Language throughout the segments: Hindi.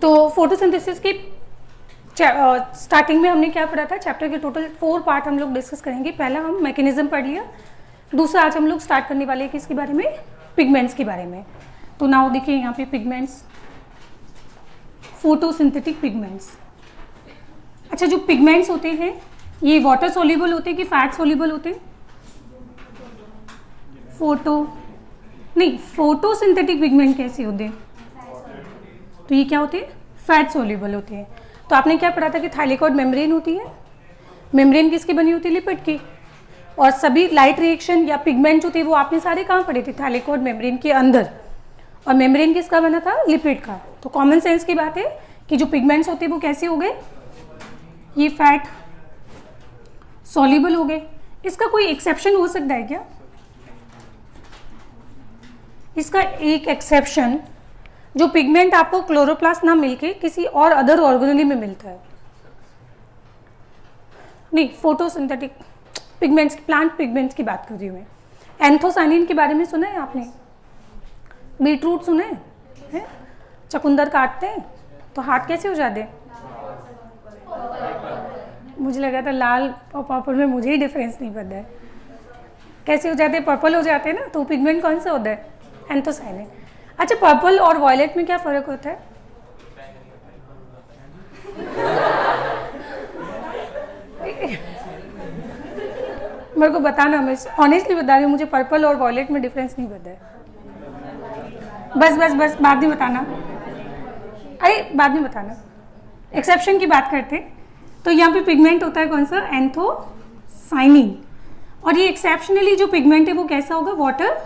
तो फोटोसिंथेसिस की स्टार्टिंग में हमने क्या पढ़ा था, चैप्टर के टोटल 4 पार्ट हम लोग डिस्कस करेंगे। पहला हम मैकेनिज्म पढ़ लिया, दूसरा आज हम लोग स्टार्ट करने वाले हैं किसके बारे में, पिगमेंट्स के बारे में। तो नाउ देखिए यहाँ पे पिगमेंट्स, फोटोसिंथेटिक पिगमेंट्स। अच्छा, जो पिगमेंट्स होते हैं ये वाटर सोल्यूबल होते हैं कि फैट सोल्यूबल होते हैं? फोटोसिंथेटिक पिगमेंट कैसे होते हैं? तो ये क्या होते हैं, फैट सोल्यूबल होते हैं। तो आपने क्या पढ़ा था कि थाइलेकॉइड मेम्ब्रेन होती है, मेम्ब्रेन किसकी बनी होती है, लिपिड की। और सभी लाइट रिएक्शन या पिगमेंट जो थे वो आपने सारे कहाँ पढ़े थे, थाइलेकॉइड मेम्ब्रेन के अंदर। और मेम्ब्रेन किसका बना था, लिपिड का। तो कॉमन सेंस की बात है कि जो पिगमेंट्स होते हैं वो कैसे हो गए, ये फैट सॉल्युबल हो गए। इसका कोई एक्सेप्शन हो सकता है क्या? इसका एक एक्सेप्शन, जो पिगमेंट आपको क्लोरोप्लास्ट ना मिलके किसी और अदर ऑर्गेनेली में मिलता है। नहीं, फोटोसिंथेटिक पिगमेंट्स, प्लांट पिगमेंट्स की बात कर रही हूँ मैं। एंथोसाइनिन के बारे में सुना है आपने? बीटरूट सुने हैं? चकुंदर काटते हैं तो हाथ कैसे हो जाते हैं? मुझे लगा था लाल और पर्पल में मुझे ही डिफरेंस नहीं पता है, कैसे हो जाते हैं, पर्पल हो जाते हैं ना। तो पिगमेंट कौन सा होता है, एंथोसाइनिन। अच्छा, पर्पल और वायलेट में क्या फर्क होता है? मेरे को बताना, मैं ऑनेस्टली बता रही हूँ, मुझे पर्पल और वायलेट में डिफरेंस नहीं पता है। बस बाद में बताना, अरे बाद में बताना। एक्सेप्शन की बात करते हैं तो यहाँ पे पिगमेंट होता है कौन सा, एंथोसाइनिन। और ये एक्सेप्शनली जो पिगमेंट है वो कैसा होगा, वाटर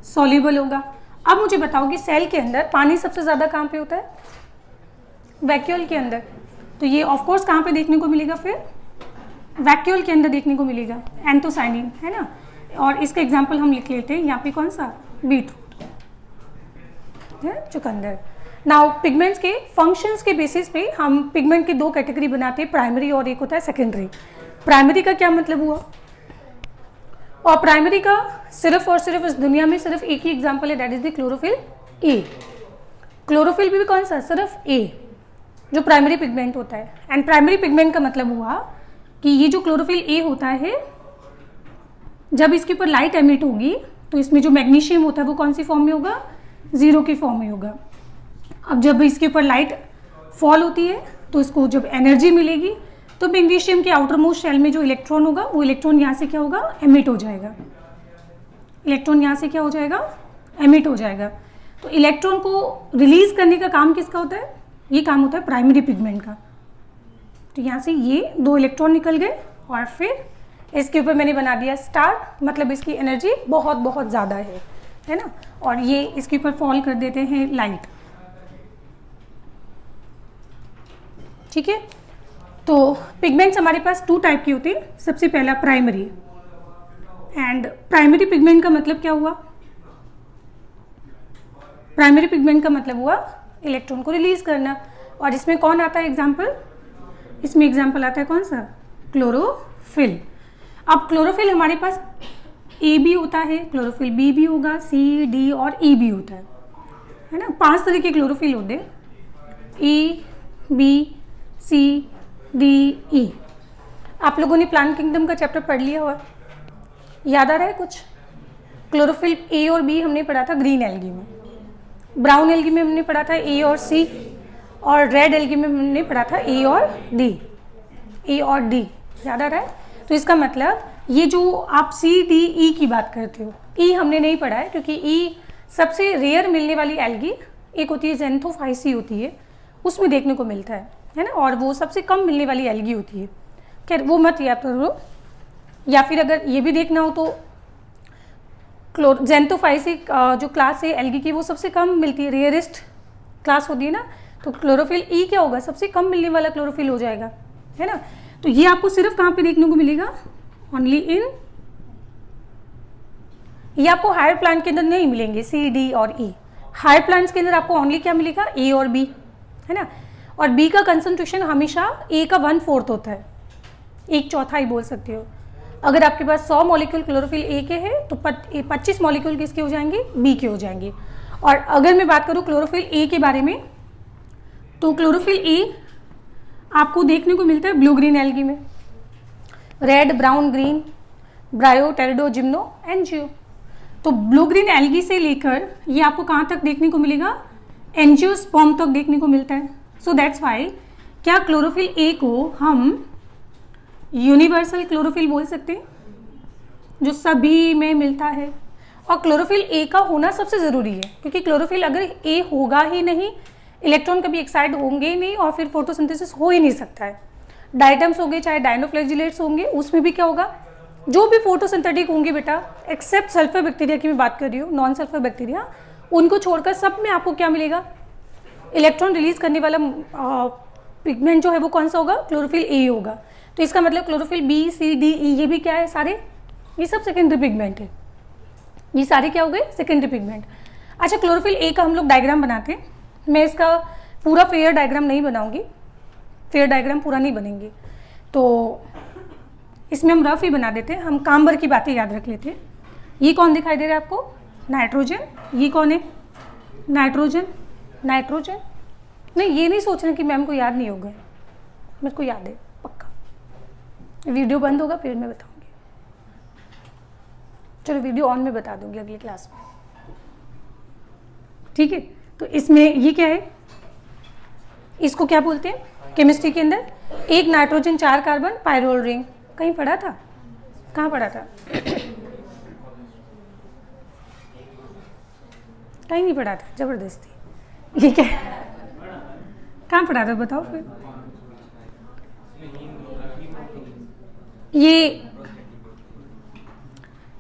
सॉल्युबल होगा। अब मुझे बताओ कि सेल के अंदर पानी सबसे ज़्यादा कहाँ पे होता है, वैक्यूल के अंदर। तो ये ऑफ कोर्स कहाँ पे देखने को मिलेगा, फिर वैक्यूल के अंदर देखने को मिलेगा एंथोसाइनिन, है ना। और इसका एग्जांपल हम लिख लेते हैं यहाँ पे, कौन सा, बीटरूट है, चुकंदर। नाउ पिगमेंट्स के फंक्शंस के बेसिस पे हम पिगमेंट की 2 कैटेगरी बनाते हैं, प्राइमरी और एक होता है सेकेंडरी। प्राइमरी का क्या मतलब हुआ, और प्राइमरी का सिर्फ और सिर्फ इस दुनिया में सिर्फ एक ही एग्जांपल है, that is the chlorophyll A. Chlorophyll भी कौन सा, सिर्फ ए, जो प्राइमरी पिगमेंट होता है। एंड प्राइमरी पिगमेंट का मतलब हुआ कि ये जो क्लोरोफिल ए होता है, जब इसके ऊपर लाइट एमिट होगी तो इसमें जो मैग्नीशियम होता है वो कौन सी फॉर्म में होगा, 0 की फॉर्म में होगा। अब जब इसके ऊपर लाइट फॉल होती है तो इसको जब एनर्जी मिलेगी तो मैग्नीशियम के आउटर मोस्ट शेल में जो इलेक्ट्रॉन होगा वो इलेक्ट्रॉन यहाँ से क्या होगा, एमिट हो जाएगा। इलेक्ट्रॉन यहाँ से क्या हो जाएगा, एमिट हो जाएगा। तो इलेक्ट्रॉन को रिलीज करने का काम किसका होता है, ये काम होता है प्राइमरी पिगमेंट का। तो यहाँ से ये 2 इलेक्ट्रॉन निकल गए और फिर इसके ऊपर मैंने बना दिया स्टार, मतलब इसकी एनर्जी बहुत बहुत ज़्यादा है ना। और ये इसके ऊपर फॉल कर देते हैं लाइट, ठीक है। तो पिगमेंट्स हमारे पास 2 टाइप की होती है। सबसे पहला प्राइमरी, एंड प्राइमरी पिगमेंट का मतलब क्या हुआ, प्राइमरी पिगमेंट का मतलब हुआ इलेक्ट्रॉन को रिलीज करना। और इसमें कौन आता है एग्जाम्पल, इसमें एग्जाम्पल आता है कौन सा, क्लोरोफिल। अब क्लोरोफिल हमारे पास ए भी होता है, क्लोरोफिल बी भी होगा, सी डी और ई भी होता है ना। 5 तरह के क्लोरोफिल होते हैं, ई बी सी डी ई। आप लोगों ने प्लांट किंगडम का चैप्टर पढ़ लिया हुआ, याद आ रहा है कुछ? क्लोरोफिल ए और बी हमने पढ़ा था ग्रीन एल्गी में, ब्राउन एल्गी में हमने पढ़ा था ए और सी, और रेड एल्गी में हमने पढ़ा था ए और डी। ए और डी याद आ रहा है? तो इसका मतलब ये जो आप सी डी ई की बात करते हो, ई हमने नहीं पढ़ा है क्योंकि ई सबसे रेयर मिलने वाली एल्गी एक होती है, ज़ैंथोफाइसी होती है, उसमें देखने को मिलता है ना। और वो सबसे कम मिलने वाली एल्गी होती है। खैर वो मत याद करो, या फिर अगर ये भी देखना हो तो ज़ैंथोफाइसिक जो क्लास है एल्गी की वो सबसे कम मिलती है, रेयरेस्ट क्लास होती है ना। तो क्लोरोफिल ई क्या होगा, सबसे कम मिलने वाला क्लोरोफिल हो जाएगा, है ना। तो ये आपको सिर्फ कहाँ पे देखने को मिलेगा, ओनली इन, ये आपको हायर प्लांट के अंदर नहीं मिलेंगे, सी डी और ई। हायर प्लांट्स के अंदर आपको ओनली क्या मिलेगा, ए और बी, है ना। और बी का कंसंट्रेशन हमेशा ए का 1/4 होता है, 1/4 ही बोल सकते हो। अगर आपके पास 100 मॉलिक्यूल क्लोरोफिल ए के हैं तो 25 मॉलिक्यूल किसके हो जाएंगे, बी के हो जाएंगे। और अगर मैं बात करूँ क्लोरोफिल ए के बारे में तो क्लोरोफिल ए आपको देखने को मिलता है ब्लू ग्रीन एल्गी में, red, brown, green, bryo, pterido, gymno and जियो। तो ब्लू ग्रीन एल्गी से लेकर ये आपको कहाँ तक देखने को मिलेगा, एंजियोस्पर्म तक देखने को मिलता है। सो दैट्स वाई क्या क्लोरोफिल ए को हम यूनिवर्सल क्लोरोफिल बोल सकते हैं, जो सभी में मिलता है। और क्लोरोफिल ए का होना सबसे ज़रूरी है, क्योंकि क्लोरोफिल अगर ए होगा ही नहीं, इलेक्ट्रॉन कभी एक्साइट होंगे ही नहीं और फिर फोटोसिंथेसिस हो ही नहीं सकता है। डायटम्स होंगे चाहे डायनोफ्लैजिलेट्स होंगे, उसमें भी क्या होगा, जो भी फोटोसिंथेटिक होंगे बेटा, एक्सेप्ट सल्फर बैक्टीरिया की मैं बात कर रही हूँ, नॉन सल्फर बैक्टीरिया, उनको छोड़कर सब में आपको क्या मिलेगा, इलेक्ट्रॉन रिलीज करने वाला पिगमेंट जो है वो कौन सा होगा, क्लोरोफिल ए होगा। तो इसका मतलब क्लोरोफिल बी, सी, डी, ई ये भी क्या है, सारे ये सब सेकेंडरी पिगमेंट है। ये सारे क्या हो गए, सेकेंडरी पिगमेंट। अच्छा, क्लोरोफिल ए का हम लोग डायग्राम बनाते हैं। मैं इसका पूरा फेयर डायग्राम नहीं बनाऊंगी, फेयर डायग्राम पूरा नहीं बनेंगे, तो इसमें हम रफ ही बना देते हैं। हम काम्बर की बातें याद रख लेते हैं। ये कौन दिखाई दे रहा है आपको, नाइट्रोजन। ये कौन है, नाइट्रोजन। नाइट्रोजन नहीं, ये नहीं सोचना कि मैम को याद नहीं होगा, मेरे को याद है पक्का। वीडियो बंद होगा फिर मैं बताऊंगी, चलो वीडियो ऑन में बता दूंगी अगली क्लास में, ठीक है। तो इसमें ये क्या है, इसको क्या बोलते हैं केमिस्ट्री के अंदर, एक नाइट्रोजन 4 कार्बन पायरोल रिंग। कहीं पढ़ा था, कहाँ पढ़ा था, कहीं नहीं पढ़ा था, जबरदस्ती। ये क्या है, कहाँ पढ़ा था बताओ फिर।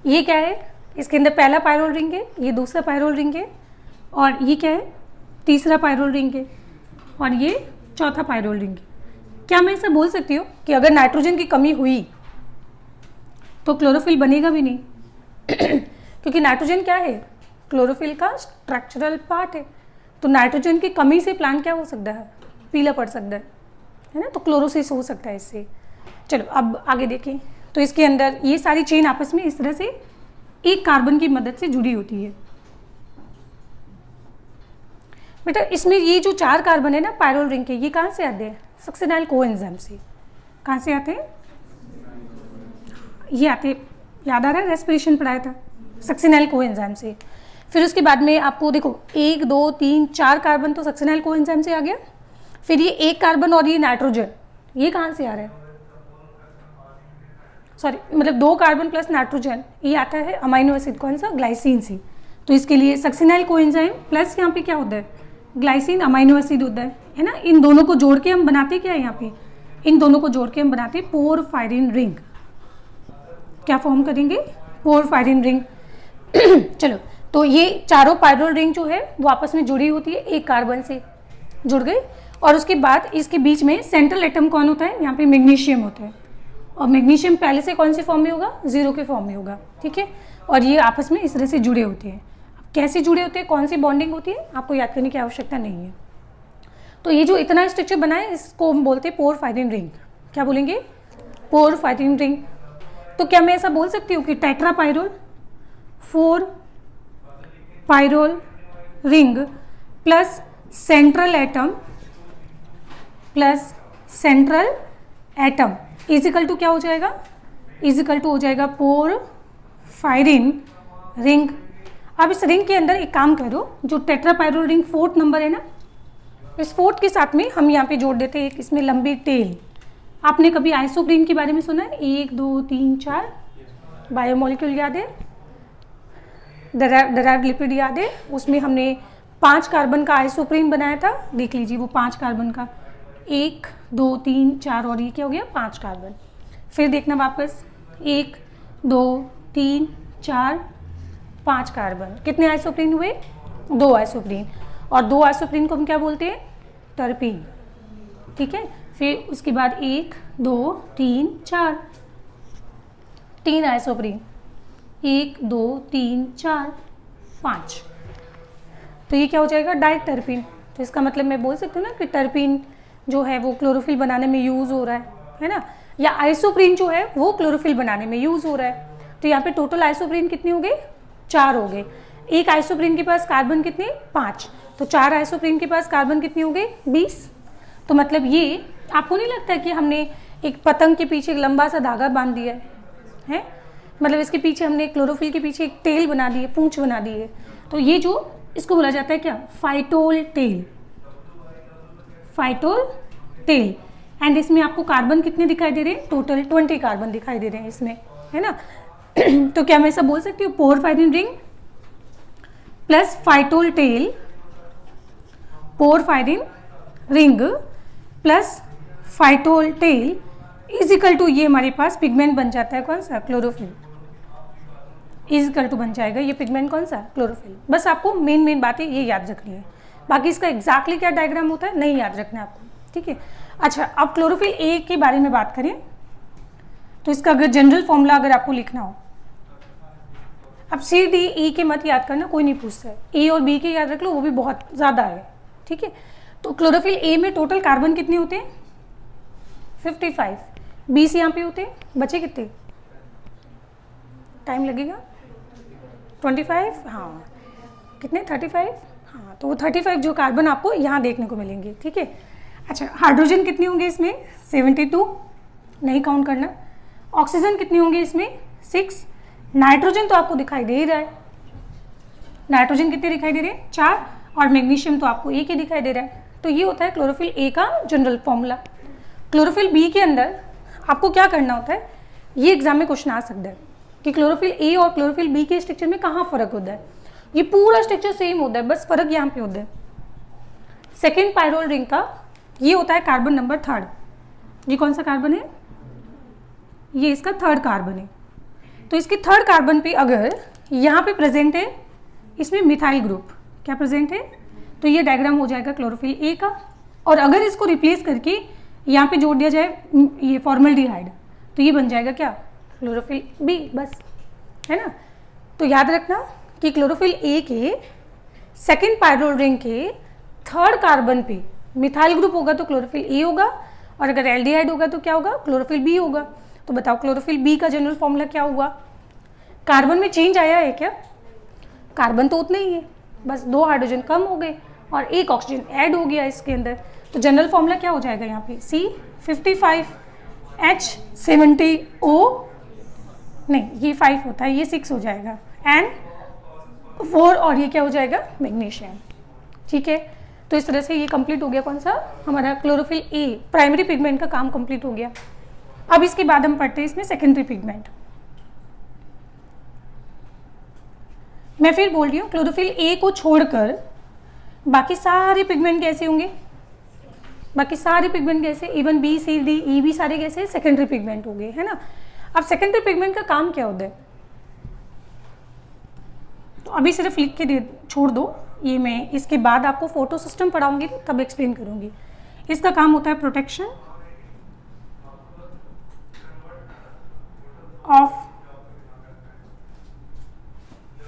ये क्या है, इसके अंदर पहला पायरोल रिंग है, ये दूसरा पायरोल रिंग है, और ये क्या है, तीसरा पायरोल रिंग है, और ये चौथा पायरोल रिंग है। क्या मैं ऐसा बोल सकती हूँ कि अगर नाइट्रोजन की कमी हुई तो क्लोरोफिल बनेगा भी नहीं क्योंकि नाइट्रोजन क्या है, क्लोरोफिल का स्ट्रक्चरल पार्ट है। तो नाइट्रोजन की कमी से प्लांट क्या हो सकता है, पीला पड़ सकता है ना, तो क्लोरोसिस हो सकता है इससे। चलो अब आगे देखें, तो इसके अंदर ये सारी चेन आपस में इस तरह से एक कार्बन की मदद से जुड़ी होती है। बेटा इसमें ये जो 4 कार्बन है ना पायरोल रिंग के, ये कहाँ से आते हैं, सक्सेनाइल कोएंजाइम से। कहाँ से आते हैं, ये आते, याद आ रहा है, रेस्पिरेशन पढ़ाया था, सक्सेनाइल कोएंजाइम से। फिर उसके बाद में आपको देखो 1 2 3 4 कार्बन तो सक्सेनाइल कोएंजाइम से आ गया। फिर ये 1 कार्बन और ये नाइट्रोजन, ये कहाँ से आ रहा है, सॉरी मतलब 2 कार्बन प्लस नाइट्रोजन, ये आता है अमाइनो एसिड कौन सा, ग्लाइसिन से। तो इसके लिए सक्सेनाइल कोएंजाइम प्लस यहाँ पे क्या होता है, ग्लाइसिन अमाइनो एसिड होता है ना। इन दोनों को जोड़ के हम बनाते क्या है, यहाँ पे इन दोनों को जोड़ के हम बनाते पोरफायरिन रिंग। क्या फॉर्म करेंगे, पोरफायरिन रिंग चलो, तो ये चारों पायरोल रिंग जो है वो आपस में जुड़ी होती है, एक कार्बन से जुड़ गई। और उसके बाद इसके बीच में सेंट्रल एटम कौन होता है, यहाँ पे मैग्नीशियम होता है, और मैग्नीशियम पहले से कौन से फॉर्म में होगा, 0 के फॉर्म में होगा, ठीक है। और ये आपस में इस तरह से जुड़े होते हैं। कैसे जुड़े होते हैं, कौन सी बॉन्डिंग होती है, आपको याद करने की आवश्यकता नहीं है। तो ये जो इतना स्ट्रक्चर बना है इसको हम बोलते हैं पोरफायरिन रिंग। क्या बोलेंगे, पोरफायरिन रिंग। तो क्या मैं ऐसा बोल सकती हूँ कि tetra pyrrole 4 pyrrole ring plus central atom is equal to क्या हो जाएगा, इजिकल टू हो जाएगा पोरफायरिन रिंग। अब इस रिंग के अंदर एक काम करो, जो tetra pyrrole ring 4th number है ना, इस 4th के साथ में हम यहाँ पे जोड़ देते हैं एक इसमें लंबी टेल। आपने कभी आइसोप्रीन के बारे में सुना है, 1 2 3 4 बायोमोलिक्यूल याद है, डराइव्ड लिपिड याद है, उसमें हमने 5 कार्बन का आइसोप्रीन बनाया था, देख लीजिए वो 5 कार्बन का, 1 2 3 4 और ये क्या हो गया 5 कार्बन। फिर देखना वापस 1 2 3 4 5 कार्बन, कितने आइसोप्रीन हुए, 2 आइसोप्रीन, और 2 आइसोप्रीन को हम क्या बोलते हैं, टर्पीन, ठीक है। फिर उसके बाद 1 2 3 4 3 आइसोप्रीन, 1 2 3 4 5, तो ये क्या हो जाएगा, डाइटर्पीन। तो इसका मतलब मैं बोल सकती हूँ ना कि टर्पीन जो है वो क्लोरोफिल बनाने में यूज़ हो रहा है ना, या आइसोप्रीन जो है वो क्लोरोफिल बनाने में यूज़ हो रहा है। तो यहाँ पे टोटल आइसोप्रीन कितने हो गए, 4 हो गए। एक आइसोप्रीन के पास कार्बन कितने, 5, तो 4 आइसोप्रीन के पास कार्बन कितनी हो गई 20। तो मतलब ये आपको नहीं लगता है कि हमने एक पतंग के पीछे एक लंबा सा धागा बांध दिया है? मतलब इसके पीछे हमने क्लोरोफिल के पीछे एक टेल बना दी है, पूंछ बना दी है। तो ये जो इसको बोला जाता है क्या, phytol tail, phytol tail. And इसमें आपको कार्बन कितने दिखाई दे रहे हैं, टोटल 20 कार्बन दिखाई दे रहे हैं इसमें, है ना। तो क्या मैं ऐसा बोल सकती हूँ, porphyrin ring plus phytol tail, porphyrin ring plus phytol tail is equal to, ये हमारे पास पिगमेंट बन जाता है कौन सा, क्लोरोफिल, इज इक्वल टू बन जाएगा ये पिगमेंट कौन सा, क्लोरोफिल। बस आपको मेन बातें ये याद रखनी है, बाकी इसका एग्जैक्टली क्या डायग्राम होता है नहीं याद रखना है आपको, ठीक है। अच्छा, अब क्लोरोफिल ए के बारे में बात करें तो इसका अगर जनरल फॉर्मूला अगर आपको लिखना हो, अब सी डी ई के मत याद करना, कोई नहीं पूछता है, ए और बी के याद रख लो, वो भी बहुत ज़्यादा है, ठीक है। तो क्लोरोफिल ए में टोटल कार्बन कितने होते हैं 55, 20 यहाँ पे होते हैं, बचे कितने, टाइम लगेगा 25, हाँ कितने 35, हाँ तो वो 35 जो कार्बन आपको यहाँ देखने को मिलेंगे, ठीक है। अच्छा, हाइड्रोजन कितने होंगे इसमें 72, नहीं काउंट करना। ऑक्सीजन कितने होंगे इसमें 6, नाइट्रोजन तो आपको दिखाई दे रहा है, नाइट्रोजन कितने दिखाई दे रहे हैं 4, और मैग्नीशियम तो आपको एक ही दिखाई दे रहा है। तो ये होता है क्लोरोफिल ए का जनरल फॉर्मूला। क्लोरोफिल बी के अंदर आपको क्या करना होता है, ये एग्जाम में क्वेश्चन आ सकता है कि क्लोरोफिल ए और क्लोरोफिल बी के स्ट्रक्चर में कहाँ फर्क होता है। ये पूरा स्ट्रक्चर सेम होता है, बस फर्क यहाँ पे होता है। सेकेंड पायरोल रिंग का ये होता है कार्बन नंबर 3, ये कौन सा कार्बन है, ये इसका 3rd कार्बन है। तो इसके 3rd कार्बन पे अगर यहाँ पे प्रेजेंट है इसमें मिथाइल ग्रुप, क्या प्रेजेंट है, तो ये डायग्राम हो जाएगा क्लोरोफिल ए का। और अगर इसको रिप्लेस करके यहाँ पे जोड़ दिया जाए ये फॉर्मल्डिहाइड, तो ये बन जाएगा क्या, क्लोरोफिल बी, बस, है ना। तो याद रखना कि क्लोरोफिल ए के सेकेंड पायरोल रिंग के 3rd कार्बन पे मिथाइल ग्रुप होगा तो क्लोरोफिल ए होगा, और अगर एल्डिहाइड होगा तो क्या होगा, क्लोरोफिल बी होगा। तो बताओ क्लोरोफिल बी का जनरल फॉर्मूला क्या हुआ, कार्बन में चेंज आया है क्या, कार्बन तो उतना ही है, बस 2 हाइड्रोजन कम हो गए और 1 ऑक्सीजन ऐड हो गया इसके अंदर। तो जनरल फॉर्मूला क्या हो जाएगा यहाँ पे, C55H70O, नहीं ये 5 होता है, ये 6 हो जाएगा, N4, और ये क्या हो जाएगा, मैग्नीशियम, ठीक है। तो इस तरह से ये कंप्लीट हो गया कौन सा, हमारा क्लोरोफिल ए प्राइमरी पिगमेंट का काम कंप्लीट हो गया। अब इसके बाद हम पढ़ते हैं इसमें सेकेंडरी पिगमेंट। मैं फिर बोल रही हूँ, क्लोरोफिल ए को छोड़कर बाकी सारे पिगमेंट कैसे होंगे, बाकी सारे पिगमेंट कैसे, even B C D E भी सारे कैसे सेकेंडरी पिगमेंट हो गए, है ना। अब सेकेंडरी पिगमेंट का काम क्या होता है, तो अभी सिर्फ लिख के छोड़ दो, ये मैं इसके बाद आपको फोटो सिस्टम पढ़ाऊंगी तब एक्सप्लेन करूंगी। इसका काम होता है protection of,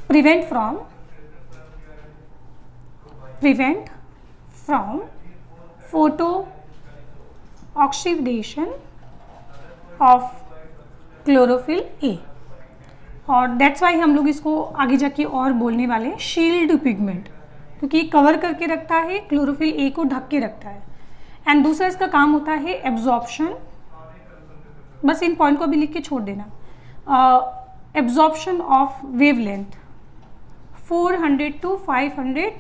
prevent from photo oxidation of chlorophyll A, और दैट्स वाई हम लोग इसको आगे जाके और बोलने वाले हैं शील्ड पिगमेंट, क्योंकि ये कवर करके रखता है, क्लोरोफिल ए को ढक के रखता है। एंड दूसरा इसका काम होता है एब्जॉर्प्शन, बस इन पॉइंट को भी लिख के छोड़ देना, absorption of wavelength 400 to 500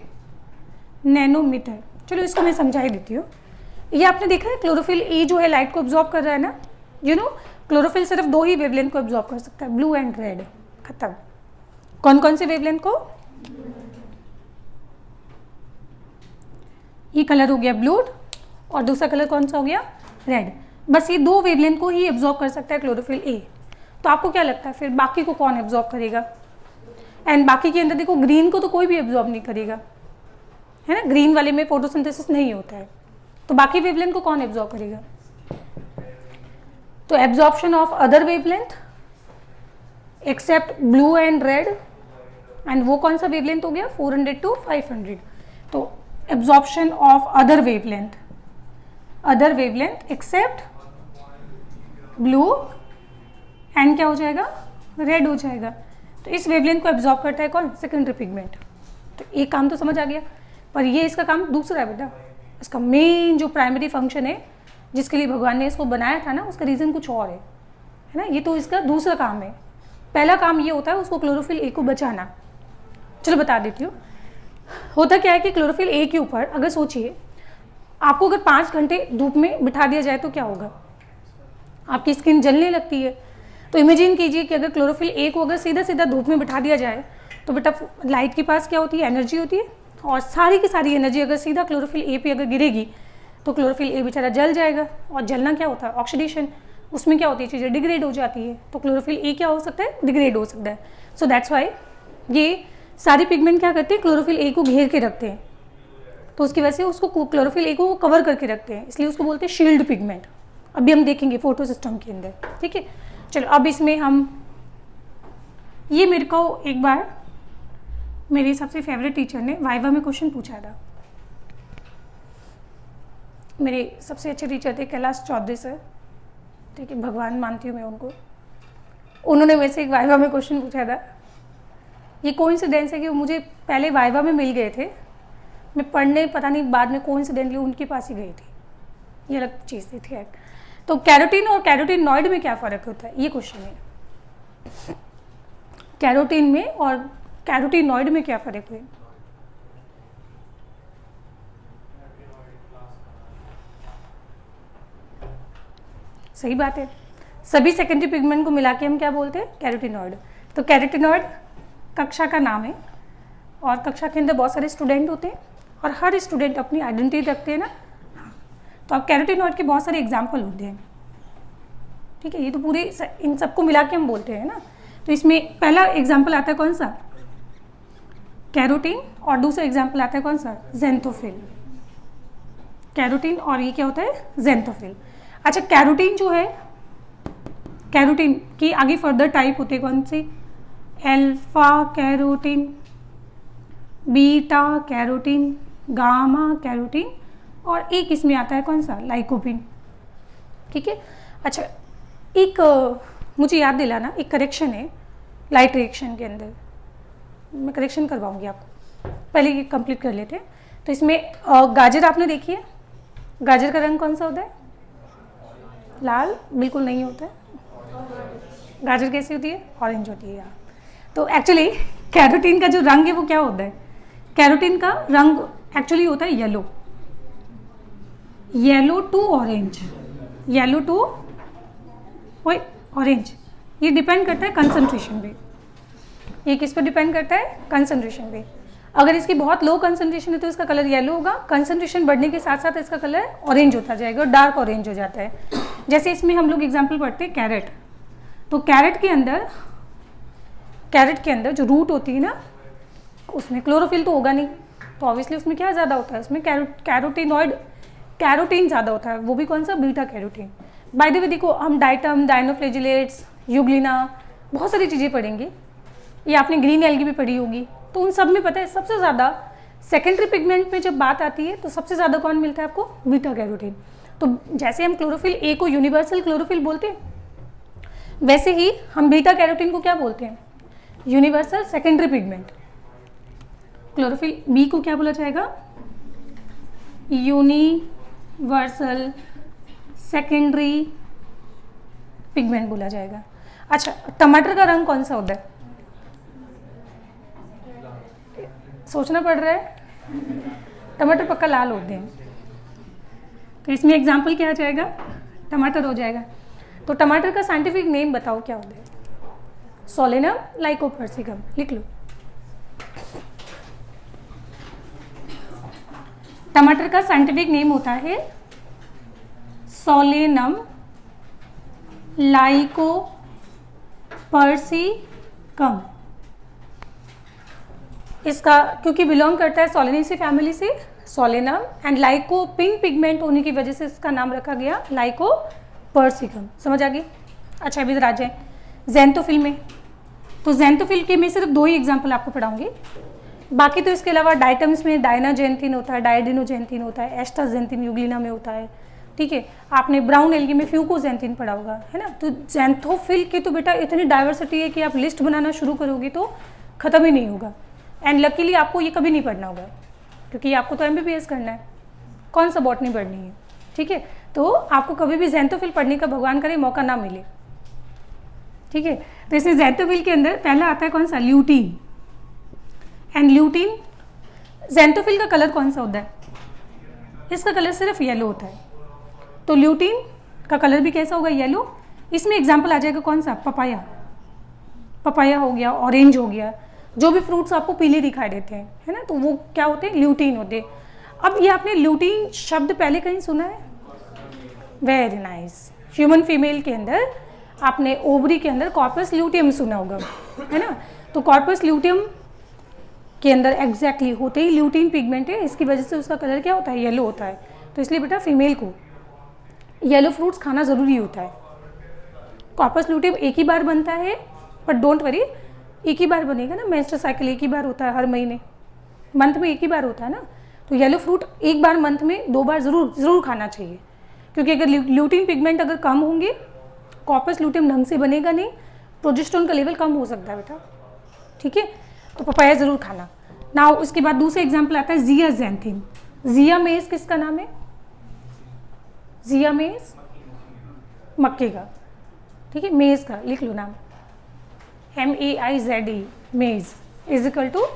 nanometre. चलो इसको मैं समझा ही देती हूँ। ये आपने देखा है क्लोरोफिल ए जो है लाइट को एब्जॉर्ब कर रहा है ना, यू नो क्लोरोफिल सिर्फ 2 ही वेवलेंथ को एब्जॉर्ब कर सकता है, ब्लू एंड रेड, खत्म। कौन कौन से वेवलेंथ को, ये कलर हो गया ब्लू और दूसरा कलर कौन सा हो गया, रेड, बस ये 2 वेवलेंथ को ही एब्जॉर्ब कर सकता है क्लोरोफिल ए। तो आपको क्या लगता है फिर बाकी को कौन एब्जॉर्ब करेगा, एंड बाकी के अंदर देखो ग्रीन को तो कोई भी एब्जॉर्ब नहीं करेगा, है ना, ग्रीन वाले में फोटोसिंथेसिस नहीं होता है, तो बाकी वेवलेंथ को कौन एब्जॉर्ब करेगा, तो absorption of other wavelength except blue and red, and वो कौन सा वेवलेंथ हो गया 400 to 500। तो absorption of other wavelength except blue and क्या हो जाएगा, रेड हो जाएगा। तो इस वेवलेंथ को एब्जॉर्ब करता है कौन, सेकेंडरी पिगमेंट। तो एक काम तो समझ आ गया, पर ये इसका काम दूसरा है बेटा। इसका मेन जो प्राइमरी फंक्शन है जिसके लिए भगवान ने इसको बनाया था ना, उसका रीज़न कुछ और है ना। ये तो इसका दूसरा काम है। पहला काम ये होता है उसको क्लोरोफिल ए को बचाना। चलो बता देती हूँ। होता क्या है कि क्लोरोफिल ए के ऊपर अगर सोचिए, आपको अगर 5 घंटे धूप में बिठा दिया जाए तो क्या होगा? आपकी स्किन जलने लगती है। तो इमेजिन कीजिए कि अगर क्लोरोफिल ए को अगर सीधा सीधा धूप में बिठा दिया जाए तो बेटा लाइट के पास क्या होती है? एनर्जी होती है, और सारी की सारी एनर्जी अगर सीधा क्लोरोफिल ए पे अगर गिरेगी तो क्लोरोफिल ए बेचारा जल जाएगा। और जलना क्या होता है? ऑक्सीडेशन। उसमें क्या होती है? चीज़ें डिग्रेड हो जाती है। तो क्लोरोफिल ए क्या हो सकता है? डिग्रेड हो सकता है। सो दैट्स वाई ये सारी पिगमेंट क्या करते हैं? क्लोरोफिल ए को घेर के रखते हैं। तो उसकी वजह से उसको क्लोरोफिल ए को कवर करके रखते हैं, इसलिए उसको बोलते हैं शील्ड पिगमेंट। अभी हम देखेंगे फोटो सिस्टम के अंदर, ठीक है। चलो अब इसमें हम ये मेरे को एक बार मेरी सबसे फेवरेट टीचर ने वाइवा में क्वेश्चन पूछा था। मेरे सबसे अच्छे टीचर थे कैलाश चौधरी सर, ठीक है, भगवान मानती हूँ मैं उनको। उन्होंने मेरे से एक वाइवा में क्वेश्चन पूछा था। ये कोइंसिडेंस है कि वो मुझे पहले वाइवा में मिल गए थे, मैं पढ़ने पता नहीं बाद में कोइंसिडेंटली उनके पास ही गई थी। ये अलग चीज़ थी, ठीक है। तो कैरोटीन और कैरोटीनॉइड में क्या फ़र्क होता है? ये क्वेश्चन है। कैरोटीन में और कैरोटीनॉइड में क्या फ़र्क है? सही बात है। सभी सेकेंडरी पिगमेंट को मिला के हम क्या बोलते हैं? कैरोटीनॉइड। तो कैरोटीनॉइड कक्षा का नाम है, और कक्षा के अंदर बहुत सारे स्टूडेंट होते हैं और हर स्टूडेंट अपनी आइडेंटिटी रखते हैं ना। तो अब कैरोटीनॉइड के बहुत सारे एग्जाम्पल होते हैं, ठीक है। ये तो पूरे इन सबको मिला के हम बोलते हैं ना। तो इसमें पहला एग्जाम्पल आता है कौन सा? कैरोटीन। और दूसरा एग्जाम्पल आता है कौन सा? ज़ेंथोफिल। कैरोटीन और ये क्या होता है? ज़ेंथोफिल। अच्छा, कैरोटीन जो है, कैरोटीन की आगे फर्दर टाइप होते हैं कौन सी? Alpha carotene, beta carotene, gamma carotene, और एक इसमें आता है कौन सा? लाइकोपिन, ठीक है। अच्छा, एक मुझे याद दिलाना, एक करेक्शन है लाइट रिएक्शन के अंदर, मैं करेक्शन करवाऊंगी आपको, पहले ये कंप्लीट कर लेते हैं। तो इसमें गाजर आपने देखी है, गाजर का रंग कौन सा होता है? लाल बिल्कुल नहीं होता है। गाजर कैसी होती है? ऑरेंज होती है यार। तो एक्चुअली कैरोटीन का जो रंग है वो क्या होता है? कैरोटीन का रंग एक्चुअली होता है yellow, yellow to orange, yellow to orange. ये डिपेंड करता है कंसंट्रेशन पे। ये किस पर डिपेंड करता है? कंसंट्रेशन पे। अगर इसकी बहुत लो कंसंट्रेशन है तो इसका कलर येलो होगा, कंसंट्रेशन बढ़ने के साथ साथ इसका कलर ऑरेंज होता जाएगा और डार्क ऑरेंज हो जाता है। जैसे इसमें हम लोग एग्जांपल पढ़ते हैं कैरेट। तो कैरेट के अंदर जो रूट होती है ना, उसमें क्लोरोफिल तो होगा नहीं, तो ऑब्वियसली उसमें क्या ज़्यादा होता है? उसमें कैरोटीन ज़्यादा होता है। वो भी कौन सा? Beta carotene. By the way देखो, हम डाइटम, डायनोफ्लेजिलेट्स, यूग्लिना, बहुत सारी चीज़ें पढ़ेंगे। ये आपने ग्रीन एल्गी भी पढ़ी होगी। तो उन सब में पता है सबसे ज़्यादा सेकेंडरी पिगमेंट में जब बात आती है तो सबसे ज़्यादा कौन मिलता है आपको? Beta carotene. तो जैसे हम क्लोरोफिल ए को यूनिवर्सल क्लोरोफिल बोलते हैं, वैसे ही हम बीटा कैरोटीन को क्या बोलते हैं? Universal secondary pigment. Chlorophyll B को क्या बोला जाएगा? यूनिवर्सल सेकेंडरी पिगमेंट बोला जाएगा। अच्छा, टमाटर का रंग कौन सा होता है? सोचना पड़ रहा है। टमाटर पक्का लाल होते हैं। तो इसमें एग्जाम्पल क्या आ जाएगा? टमाटर हो जाएगा। तो टमाटर का साइंटिफिक नेम बताओ क्या होता है? सोलेनम लाइकोपर्सिकम, लिख लो। टमाटर का साइंटिफिक नेम होता है सोलेनम लाइकोपर्सिकम। इसका क्योंकि बिलोंग करता है सोलेनेसी फैमिली से, सोलेनम एंड लाइको पिंक पिगमेंट होने की वजह से इसका नाम रखा गया लाइकोपर्सिकम। समझ आ गई? अच्छा, अभी इधर आ जाए ज़ेंथोफिल में। तो ज़ेंथोफिल के मैं सिर्फ 2 ही एग्जाम्पल आपको पढ़ाऊंगी, बाकी तो इसके अलावा डाइटम्स में डायनाजेंथिन होता है, डायडिनोजेंथिन होता है, एस्टाजेंथिन यूग्लिना में होता है, ठीक है। आपने ब्राउन एल्गी में फ्यूकोजेंथिन पढ़ा होगा, है ना। तो ज़ेंथोफिल की तो बेटा इतनी डाइवर्सिटी है कि आप लिस्ट बनाना शुरू करोगे तो ख़त्म ही नहीं होगा। एंड लकीली आपको ये कभी नहीं पढ़ना होगा, क्योंकि आपको तो एमबीबीएस करना है, कौन सा बॉटनी पढ़नी है, ठीक है। तो आपको कभी भी ज़ेंथोफिल पढ़ने का भगवान करे मौका ना मिले, ठीक है। तो इसमें ज़ेंथोफिल के अंदर पहला आता है कौन सा, ल्यूटीन। एंड ल्यूटीन, ज़ेंथोफिल का कलर कौन सा होता है, इसका कलर सिर्फ येलो होता है, तो ल्यूटीन का कलर भी कैसा होगा, येलो। इसमें एग्जाम्पल आ जाएगा कौन सा, पपाया, पपाया हो गया, ऑरेंज हो गया, जो भी फ्रूट्स आपको पीले दिखाई देते हैं, है ना, तो वो क्या होते हैं, ल्यूटीन होते हैं। अब ये आपने ल्यूटीन शब्द पहले कहीं सुना है, वेरी नाइस। ह्यूमन फीमेल के अंदर आपने ओवरी के अंदर कॉर्पस ल्यूटियम सुना होगा, है ना, तो कॉर्पस ल्यूटियम के अंदर एग्जैक्टली होते ही ल्यूटीन पिगमेंट है, इसकी वजह से उसका कलर क्या होता है, येलो होता है। तो इसलिए बेटा फीमेल को येलो फ्रूट्स खाना ज़रूरी होता है। कॉर्पस ल्यूटियम एक ही बार बनता है, बट डोंट वरी, एक ही बार बनेगा ना, मेंस्ट्रुअल साइकिल एक ही बार होता है, हर महीने, मंथ में एक ही बार होता है ना, तो येलो फ्रूट एक बार मंथ में 2 बार ज़रूर खाना चाहिए, क्योंकि अगर ल्यूटीन पिगमेंट अगर कम होंगे, कॉर्पस ल्यूटियम ढंग से बनेगा नहीं, प्रोजेस्टेरोन का लेवल कम हो सकता है बेटा, ठीक है। तो पपाया ज़रूर खाना। नाउ उसके बाद दूसरा एग्जाम्पल आता है जियाजेंथिन। जिया मेज किसका नाम है, जिया मेज मक्के का, ठीक है, मेज का लिख लो नाम, MEIZE, मेज इज इक्वल टू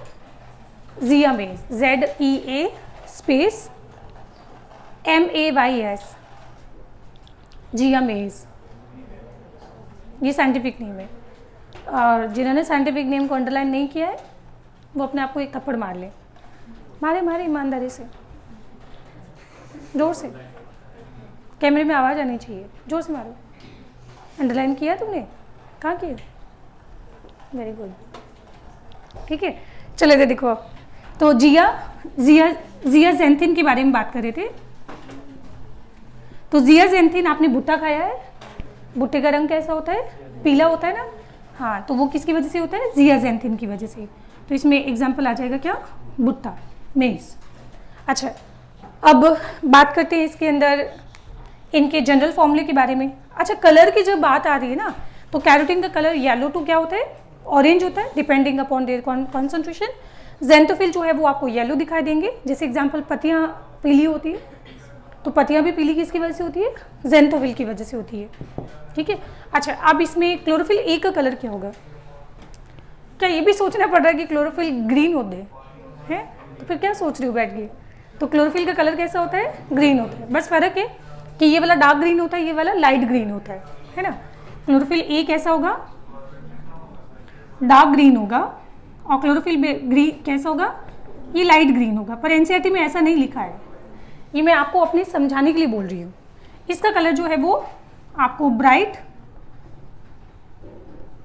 जिया मेज, ZEA स्पेस MAYS, जिया मेज, ये साइंटिफिक नेम है। और जिन्होंने साइंटिफिक नेम को अंडरलाइन नहीं किया है वो अपने आप को एक थप्पड़ मार ले, मारे ईमानदारी से, जोर से, कैमरे में आवाज़ आनी चाहिए, जोर से मारो। अंडरलाइन किया तुमने, कहाँ किया, वेरी गुड, ठीक है। चले थे देखो, तो जियाजेंथिन के बारे में बात कर रहे थे। तो जियाजेंथिन आपने भुट्टा खाया है, भुट्टे का रंग कैसा होता है, पीला होता है ना, हाँ, तो वो किसकी वजह से होता है, जियाजेंथिन की वजह से। तो इसमें एग्जाम्पल आ जाएगा क्या, भुट्टा, मेज। अच्छा, अब बात करते हैं इसके अंदर इनके जनरल फॉर्मूले के बारे में। अच्छा, कलर की जब बात आ रही है ना, तो कैरोटीन का कलर येलो टू क्या होता है, ऑरेंज होता है, डिपेंडिंग अपॉन देयर कॉन्सेंट्रेशन। ज़ेंथोफिल जो है वो आपको येलो दिखाई देंगे, जैसे एग्जाम्पल पत्तियाँ पीली होती है, तो पत्तियाँ भी पीली किसकी वजह से होती है, ज़ेंथोफिल की वजह से होती है, ठीक है। अच्छा, अब इसमें क्लोरोफिल ए का कलर क्या होगा, क्या ये भी सोचना पड़ रहा है कि क्लोरोफिल ग्रीन होते हैं, तो फिर क्या सोच रही हो बैठ के, तो क्लोरोफिल का कलर कैसा होता है, ग्रीन होता है, बस फर्क है कि ये वाला डार्क ग्रीन होता है, ये वाला लाइट ग्रीन होता है ना। क्लोरोफिल ए कैसा होगा, डार्क ग्रीन होगा, और क्लोरोफिल ग्रीन कैसा होगा, ये लाइट ग्रीन होगा। पर एनसीईआरटी में ऐसा नहीं लिखा है, ये मैं आपको अपने समझाने के लिए बोल रही हूँ। इसका कलर जो है वो आपको ब्राइट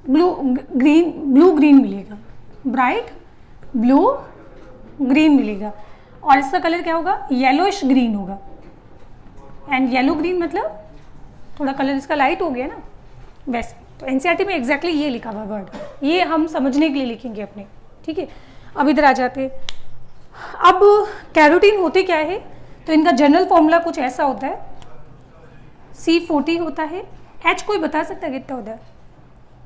ब्लू ग्रीन मिलेगा, ब्राइट ब्लू ग्रीन मिलेगा, और इसका कलर क्या होगा, येलोइश ग्रीन होगा। एंड येलो ग्रीन मतलब थोड़ा कलर इसका लाइट हो गया ना, वैसे। तो एनसीईआरटी में एग्जैक्टली ये लिखा हुआ वर्ड, ये हम समझने के लिए लिखेंगे अपने, ठीक है। अब इधर आ जाते, अब कैरोटीन होते क्या है, तो इनका जनरल फॉर्मूला कुछ ऐसा होता है, C40 होता है, H कोई बता सकता है कितना होता है,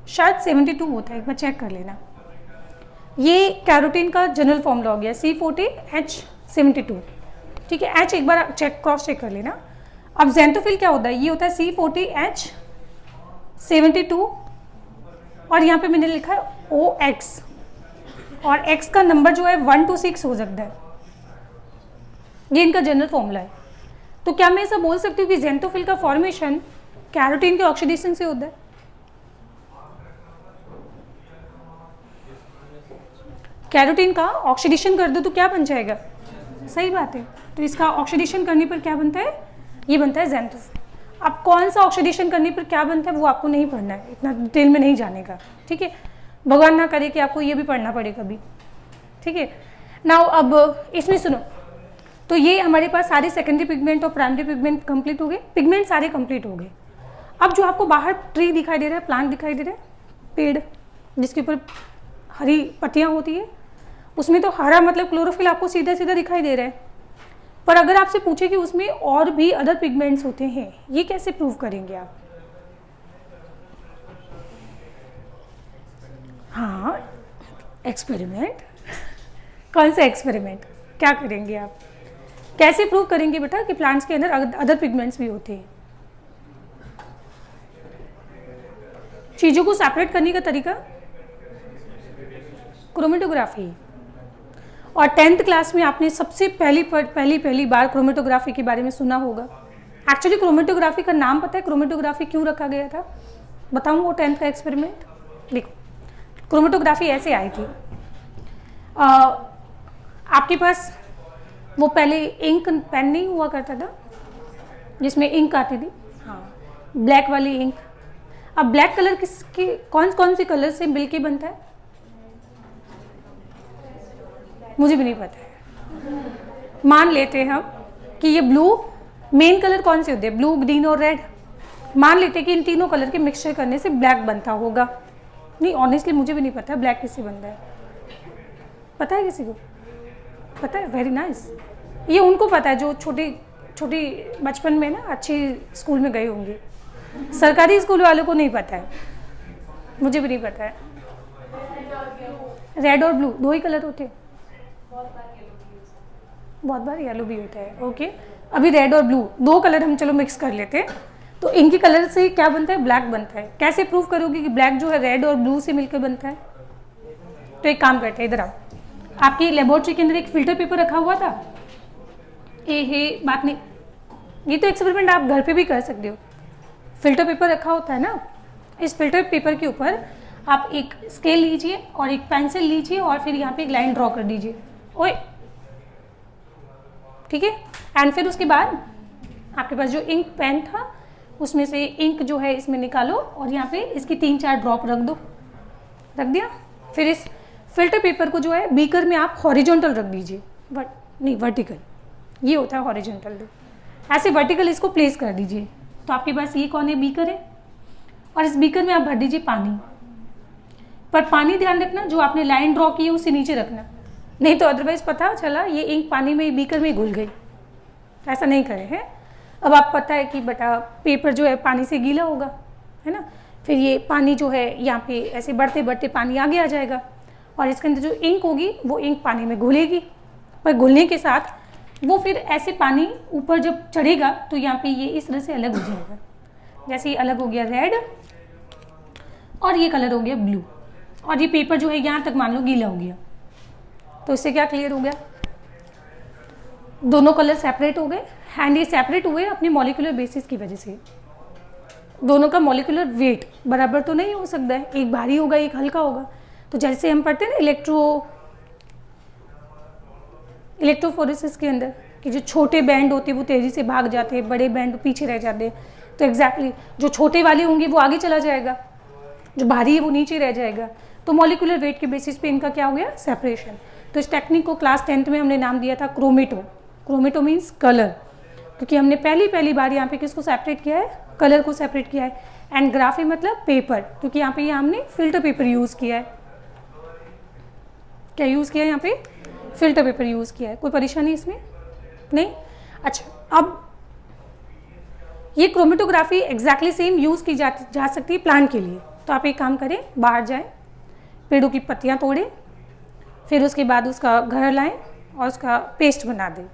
शायद 72 होता है, एक बार चेक कर लेना। ये कैरोटीन का जनरल फॉर्मूला हो गया, C40 H72, ठीक है। H एक बार क्रॉस चेक कर लेना। अब ज़ेंथोफिल क्या होता है, ये होता है C40 H72, और यहाँ पे मैंने लिखा है OX, और X का नंबर जो है 1 to 6 हो सकता है, ये इनका जनरल फॉर्मूला है। तो क्या मैं ऐसा बोल सकती हूँ कि ज़ेंथोफिल का फॉर्मेशन कैरोटीन के ऑक्सीडेशन से होता है, कैरोटीन का ऑक्सीडेशन कर दो तो क्या बन जाएगा, सही बात है। तो इसका ऑक्सीडेशन करने पर क्या बनता है, ये बनता है ज़ेंथोफिल। अब कौन सा ऑक्सीडेशन करने पर क्या बनता है वो आपको नहीं पढ़ना है, इतना डिटेल में नहीं जाने का, ठीक है। भगवान ना करे कि आपको ये भी पढ़ना पड़े कभी, ठीक है। नाउ अब इसमें सुनो, तो ये हमारे पास सारे सेकेंडरी पिगमेंट और प्राइमरी पिगमेंट कंप्लीट हो गए, पिगमेंट सारे कंप्लीट हो गए। अब जो आपको बाहर ट्री दिखाई दे रहा है, प्लांट दिखाई दे रहा है, पेड़ जिसके ऊपर हरी पत्तियाँ होती है, उसमें तो हरा मतलब क्लोरोफिल आपको सीधा सीधा दिखाई दे रहा है। पर अगर आपसे पूछे कि उसमें और भी अदर पिगमेंट्स होते हैं, ये कैसे प्रूव करेंगे आप? हाँ, एक्सपेरिमेंट। कौन सा एक्सपेरिमेंट? क्या करेंगे आप? कैसे प्रूव करेंगे बेटा कि प्लांट्स के अंदर अदर पिगमेंट्स भी होते हैं? चीज़ों को सेपरेट करने का तरीका क्रोमेटोग्राफी। और 10th क्लास में आपने सबसे पहली बार क्रोमेटोग्राफी के बारे में सुना होगा। एक्चुअली क्रोमेटोग्राफी का नाम पता है क्रोमेटोग्राफी क्यों रखा गया था? बताऊँ वो 10th का एक्सपेरिमेंट? देखो, क्रोमेटोग्राफी ऐसे आई थी, आपके पास वो पहले इंक पेन नहीं हुआ करता था जिसमें इंक आती थी, हाँ, ब्लैक वाली इंक। अब ब्लैक कलर किसकी कौन कौन से कलर से मिलके बनता है? मुझे भी नहीं पता है। मान लेते हैं हम कि ये ब्लू, मेन कलर कौन से होते हैं? ब्लू, ग्रीन और रेड। मान लेते हैं कि इन तीनों कलर के मिक्सचर करने से ब्लैक बनता होगा। नहीं, ऑनेस्टली मुझे भी नहीं पता ब्लैक किससे बनता है। पता है किसी को? पता है? Very nice. ये उनको पता है जो छोटी बचपन में ना अच्छी स्कूल में गए होंगे। सरकारी स्कूल वालों को नहीं पता है, मुझे भी नहीं पता है। रेड और ब्लू दो ही कलर होते हैं, बहुत बार येलो भी होता है। ओके, अभी रेड और ब्लू दो कलर हम चलो मिक्स कर लेते हैं, तो इनके कलर से क्या बनता है? ब्लैक बनता है। कैसे प्रूव करोगे कि ब्लैक जो है रेड और ब्लू से मिलकर बनता है? तो एक काम करते हैं, इधर आओ। आपकी लेबोरेटरी के अंदर एक फिल्टर पेपर रखा हुआ था। बात नहीं, ये तो एक्सपेरिमेंट आप घर पे भी कर सकते हो। फिल्टर पेपर रखा होता है ना, इस फिल्टर पेपर के ऊपर आप एक स्केल लीजिए और एक पेंसिल लीजिए और फिर यहाँ पे एक लाइन ड्रॉ कर दीजिए। ओए, ठीक है। एंड फिर उसके बाद आपके पास जो इंक पेन था उसमें से इंक जो है इसमें निकालो और यहाँ पे इसकी 3-4 ड्रॉप रख दो। रख दिया? फिर इस फिल्टर पेपर को जो है बीकर में आप हॉरिजॉन्टल रख दीजिए, नहीं वर्टिकल, ये होता है हॉरिजॉन्टल। ऐसे वर्टिकल इसको प्लेस कर दीजिए। तो आपके पास ये कौन है? बीकर है। और इस बीकर में आप भर दीजिए पानी। पर पानी ध्यान रखना, जो आपने लाइन ड्रॉ की है उसे नीचे रखना, नहीं तो अदरवाइज पता चला ये इंक पानी में बीकर में घुल गई। ऐसा नहीं करे हैं। अब आप पता है कि बेटा पेपर जो है पानी से गीला होगा, है ना, फिर ये पानी जो है यहाँ पे ऐसे बढ़ते बढ़ते पानी आगे आ जाएगा और इसके अंदर जो इंक होगी वो इंक पानी में घुलेगी। पर घुलने के साथ वो फिर ऐसे पानी ऊपर जब चढ़ेगा तो यहाँ पे ये इस तरह से अलग हो जाएगा। जैसे ये अलग हो गया रेड और ये कलर हो गया ब्लू, और ये पेपर जो है यहाँ तक मान लो गीला हो गया। तो इससे क्या क्लियर हो गया? दोनों कलर सेपरेट हो गए। एंड ये सेपरेट हुए अपनी मॉलिक्यूलर बेसिस की वजह से। दोनों का मॉलिक्यूलर वेट बराबर तो नहीं हो सकता है, एक भारी होगा एक हल्का होगा। तो जैसे हम पढ़ते हैं ना इलेक्ट्रोफोरेसिस के अंदर कि जो छोटे बैंड होते हैं वो तेजी से भाग जाते हैं, बड़े बैंड पीछे रह जाते हैं। तो एग्जैक्टली जो छोटे वाले होंगे वो आगे चला जाएगा, जो भारी है वो नीचे रह जाएगा। तो मॉलिक्यूलर वेट के बेसिस पे इनका क्या हो गया? सेपरेशन। तो इस टेक्निक को क्लास 10th में हमने नाम दिया था क्रोमेटो। क्रोमेटो मीन्स कलर, क्योंकि हमने पहली बार यहाँ पे किसको सेपरेट किया है? कलर को सेपरेट किया है। एंड ग्राफी मतलब पेपर, क्योंकि यहाँ पे हमने फिल्टर पेपर यूज़ किया है। क्या यूज़ किया है? यहाँ पे फिल्टर पेपर यूज़ किया है। कोई परेशानी इसमें नहीं? अच्छा, अब ये क्रोमेटोग्राफी एग्जैक्टली सेम यूज़ की जा सकती है प्लांट के लिए। तो आप एक काम करें, बाहर जाएं, पेड़ों की पत्तियाँ तोड़ें, फिर उसके बाद उसका घर लाएं और उसका पेस्ट बना दें।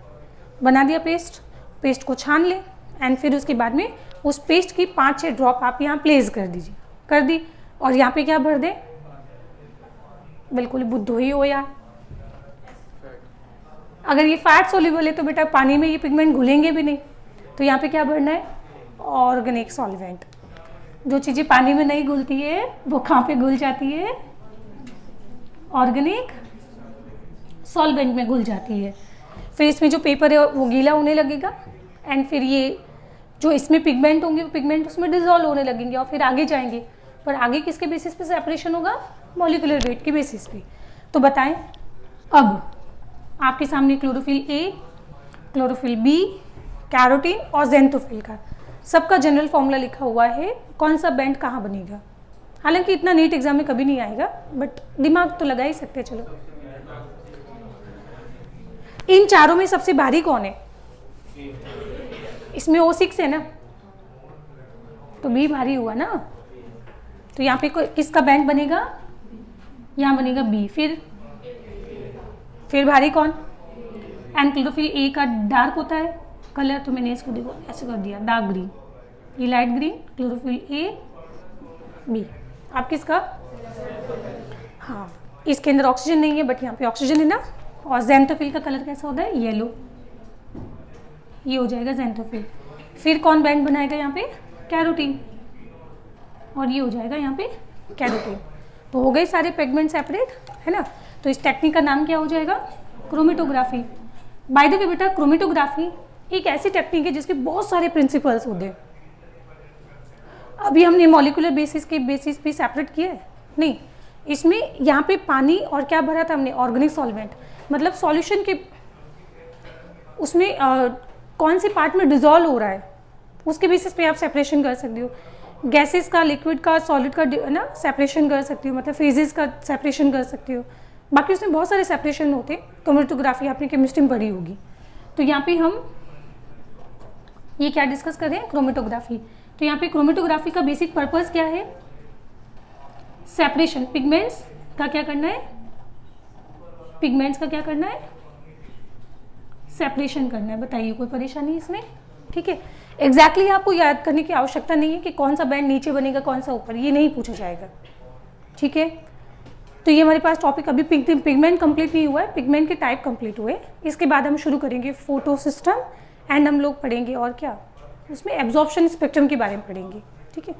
बना दिया पेस्ट को छान लें एंड फिर उसके बाद में उस पेस्ट की 5-6 ड्रॉप आप यहाँ प्लेस कर दीजिए। कर दी, और यहाँ पे क्या भर दें? बिल्कुल बुद्धू ही हो यार। अगर ये फैट सोल्यूबल है तो बेटा पानी में ये पिगमेंट घुलेंगे भी नहीं। तो यहाँ पे क्या भरना है? Organic solvent. जो चीज़ें पानी में नहीं घुलती है वो कहाँ पे घुल जाती है? ऑर्गेनिक सॉल्वेंट में घुल जाती है। फिर इसमें जो पेपर है वो गीला होने लगेगा एंड फिर ये जो इसमें पिगमेंट होंगे वो पिगमेंट उसमें डिजॉल्व होने लगेंगे और फिर आगे जाएंगे। पर आगे किसके बेसिस पे सेपरेशन होगा? मॉलिक्यूलर वेट के बेसिस पे। तो बताएं, अब आपके सामने chlorophyll A, chlorophyll B, carotene और ज़ेंथोफिल का सबका जनरल फॉर्मूला लिखा हुआ है, कौन सा बैंड कहाँ बनेगा। हालांकि इतना नीट एग्जाम में कभी नहीं आएगा, बट दिमाग तो लगा ही सकते हैं। चलो, इन चारों में सबसे भारी कौन है? इसमें O6 है ना, तो बी भारी हुआ ना। तो यहाँ पे किसका बैंड बनेगा? यहाँ बनेगा बी। फिर भारी कौन? एंड क्लोरोफिल ए का डार्क होता है कलर, तो मैंने इसको देखो ऐसे कर दिया डार्क ग्रीन, ये light green, chlorophyll A B. आप किसका, हाँ इसके अंदर ऑक्सीजन नहीं है बट यहाँ पे ऑक्सीजन है ना। और ज़ैंथोफिल का कलर कैसा होता है, येलो, ये हो जाएगा ज़ैंथोफिल। फिर कौन बैंड बनाएगा यहाँ पे, कैरोटीन, और ये हो जाएगा यहाँ पे कैरोटीन। तो हो गए सारे पिगमेंट सेपरेट, है ना। तो इस टेक्निक का नाम क्या हो जाएगा, क्रोमेटोग्राफी। बाय द वे बेटा, क्रोमेटोग्राफी एक ऐसी टेक्निक है जिसके बहुत सारे प्रिंसिपल्स होते हैं। अभी हमने मॉलिक्यूलर बेसिस के बेसिस पे सेपरेट किया है नहीं, इसमें यहाँ पे पानी और क्या भरा था हमने, ऑर्गेनिक सॉल्वेंट, मतलब सॉल्यूशन के उसमें कौन से पार्ट में डिजोल्व हो रहा है उसके बेसिस पे आप सेपरेशन कर सकते हो। गैसेस का, लिक्विड का, सॉलिड का ना सेपरेशन कर सकती हो, मतलब फेजेस का सेपरेशन कर सकती हो। बाकी उसमें बहुत सारे सेपरेशन होते हैं, क्रोमेटोग्राफी आपने केमिस्ट्री में पढ़ी होगी। तो यहाँ पे हम ये क्या डिस्कस कर रहे हैं, क्रोमेटोग्राफी। तो यहाँ पे क्रोमेटोग्राफी का बेसिक पर्पस क्या है, सेपरेशन, पिगमेंट्स का क्या करना है, पिगमेंट्स का क्या करना है, सेपरेशन करना है। बताइए कोई परेशानी इसमें, ठीक है। एग्जैक्टली आपको याद करने की आवश्यकता नहीं है कि कौन सा बैंड नीचे बनेगा कौन सा ऊपर, ये नहीं पूछा जाएगा, ठीक है। तो ये हमारे पास टॉपिक अभी पिगमेंट कंप्लीट नहीं हुआ है, पिगमेंट के टाइप कंप्लीट हुए। इसके बाद हम शुरू करेंगे फोटो सिस्टम एंड हम लोग पढ़ेंगे और क्या, उसमें एब्जॉर्प्शन स्पेक्ट्रम के बारे में पढ़ेंगे, ठीक है।